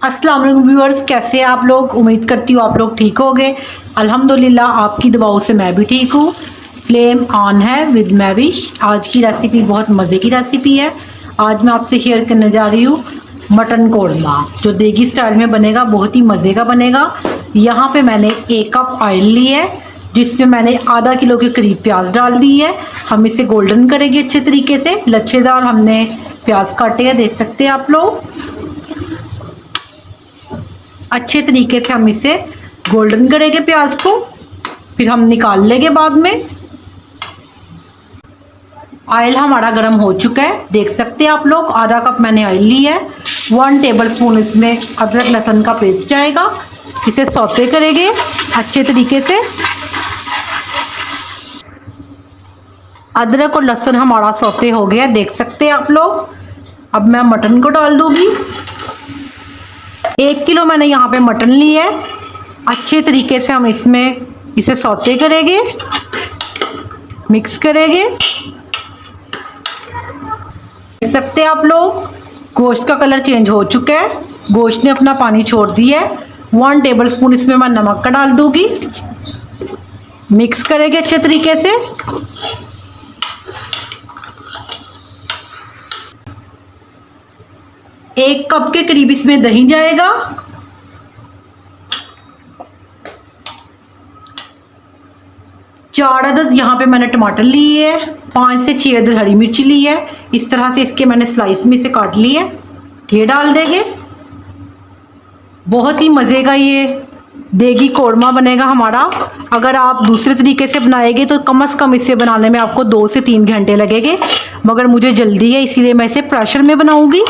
अस्सलाम वालेकुम व्यूअर्स, कैसे हैं आप लोग। उम्मीद करती हूँ आप लोग ठीक होंगे। अल्हम्दुलिल्लाह आपकी दुआओं से मैं भी ठीक हूँ। फ्लेम ऑन है विद मैविश। आज की रेसिपी बहुत मज़े की रेसिपी है। आज मैं आपसे शेयर करने जा रही हूँ मटन कौरमा, जो देगी स्टाइल में बनेगा, बहुत ही मज़े का बनेगा। यहाँ पे मैंने 1 कप ऑयल ली है, जिसमें मैंने आधा किलो के करीब प्याज डाल दी है। हम इसे गोल्डन करेंगे अच्छे तरीके से। लच्छेदार हमने प्याज काटे हैं, देख सकते हैं आप लोग। अच्छे तरीके से हम इसे गोल्डन करेंगे प्याज को, फिर हम निकाल लेंगे बाद में। ऑयल हमारा गर्म हो चुका है, देख सकते हैं आप लोग। आधा कप मैंने ऑयल लिया है। 1 टेबल स्पून इसमें अदरक लहसुन का पेस्ट जाएगा। इसे सौते करेंगे अच्छे तरीके से। अदरक और लहसुन हमारा सौते हो गया, देख सकते हैं आप लोग। अब मैं मटन को डाल दूंगी। 1 किलो मैंने यहाँ पे मटन लिया है। अच्छे तरीके से हम इसमें इसे सौते करेंगे, मिक्स करेंगे। देख सकते हैं आप लोग, गोश्त का कलर चेंज हो चुका है, गोश्त ने अपना पानी छोड़ दिया है। 1 टेबल स्पून इसमें मैं नमक का डाल दूंगी। मिक्स करेंगे अच्छे तरीके से। एक कप के करीब इसमें दही जाएगा। चार अदद यहाँ पे मैंने टमाटर लिए है। 5 से 6 अदद हरी मिर्ची ली है। इस तरह से इसके मैंने स्लाइस में से काट ली है। ये डाल देंगे। बहुत ही मज़े का ये देगी कौरमा बनेगा हमारा। अगर आप दूसरे तरीके से बनाएंगे तो कम से कम इसे बनाने में आपको 2 से 3 घंटे लगेंगे, मगर मुझे जल्दी है, इसीलिए मैं इसे प्रेशर में बनाऊंगी।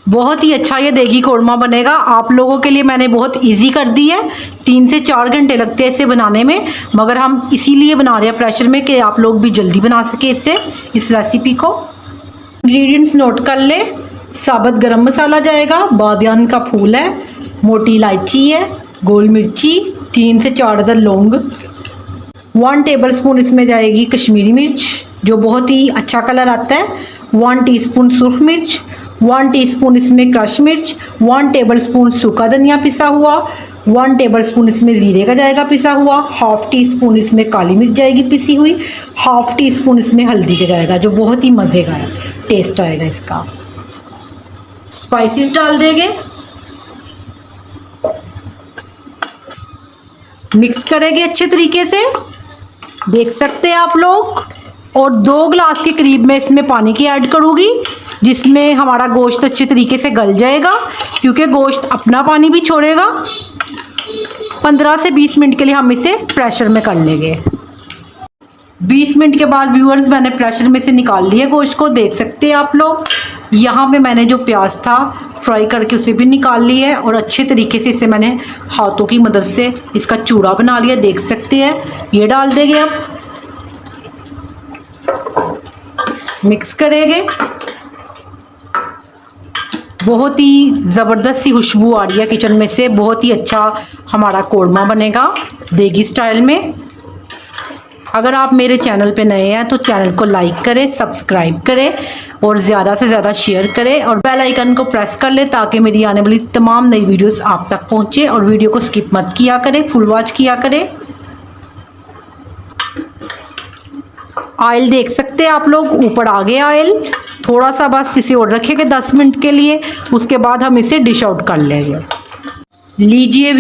बहुत ही अच्छा ये देगी कौरमा बनेगा। आप लोगों के लिए मैंने बहुत इजी कर दी है। 3 से 4 घंटे लगते हैं इसे बनाने में, मगर हम इसीलिए बना रहे हैं प्रेशर में कि आप लोग भी जल्दी बना सके इससे, इस रेसिपी को। इंग्रेडिएंट्स नोट कर ले। साबुत गरम मसाला जाएगा, बादियान का फूल है, मोटी इलायची है, गोल मिर्ची, 3 से 4 अदद लौंग, 1 टेबल स्पून इसमें जाएगी कश्मीरी मिर्च, जो बहुत ही अच्छा कलर आता है। 1 टीस्पून सुरख मिर्च, 1 टीस्पून इसमें क्रश मिर्च, 1 टेबल स्पून सूखा धनिया पिसा हुआ, 1 टेबल स्पून इसमें ज़ीरे का जाएगा पिसा हुआ, हाफ टी स्पून इसमें काली मिर्च जाएगी पिसी हुई, हाफ टी स्पून इसमें हल्दी का जाएगा, जो बहुत ही मज़े का है, टेस्ट आएगा इसका। स्पाइसेस डाल देंगे, मिक्स करेंगे अच्छे तरीके से, देख सकते हैं आप लोग। और 2 गिलास के करीब मैं इसमें पानी की ऐड करूँगी, जिसमें हमारा गोश्त अच्छे तरीके से गल जाएगा, क्योंकि गोश्त अपना पानी भी छोड़ेगा। 15 से 20 मिनट के लिए हम इसे प्रेशर में कर लेंगे। 20 मिनट के बाद व्यूअर्स मैंने प्रेशर में से निकाल लिया गोश्त को, देख सकते हैं आप लोग। यहाँ पे मैंने जो प्याज था फ्राई करके उसे भी निकाल लिया है, और अच्छे तरीके से इसे मैंने हाथों की मदद से इसका चूड़ा बना लिया, देख सकते हैं। ये डाल देंगे, अब मिक्स करेंगे। बहुत ही ज़बरदस्त सी खुशबू आ रही है किचन में से। बहुत ही अच्छा हमारा कौरमा बनेगा देगी स्टाइल में। अगर आप मेरे चैनल पे नए हैं तो चैनल को लाइक करें, सब्सक्राइब करें और ज़्यादा से ज़्यादा शेयर करें, और बेल आइकन को प्रेस कर लें ताकि मेरी आने वाली तमाम नई वीडियोस आप तक पहुंचे। और वीडियो को स्किप मत किया करें, फुल वॉच किया करें। ऑयल देख सकते हैं आप लोग, ऊपर आ गया ऑयल। थोड़ा सा बस इसे और रखेंगे 10 मिनट के लिए, उसके बाद हम इसे डिश आउट कर लेंगे। लीजिए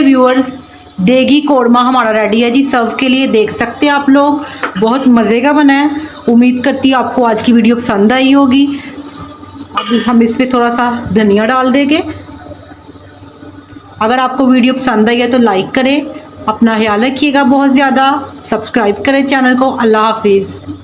व्यूअर्स, देगी कौरमा हमारा रेडी है जी, सर्व के लिए। देख सकते हैं आप लोग, बहुत मज़े का बना है। उम्मीद करती हूँ आपको आज की वीडियो पसंद आई होगी। अब हम इस पर थोड़ा सा धनिया डाल देंगे। अगर आपको वीडियो पसंद आई है तो लाइक करें, अपना ख्याल रखिएगा बहुत ज़्यादा, सब्सक्राइब करें चैनल को। अल्लाह हाफिज़।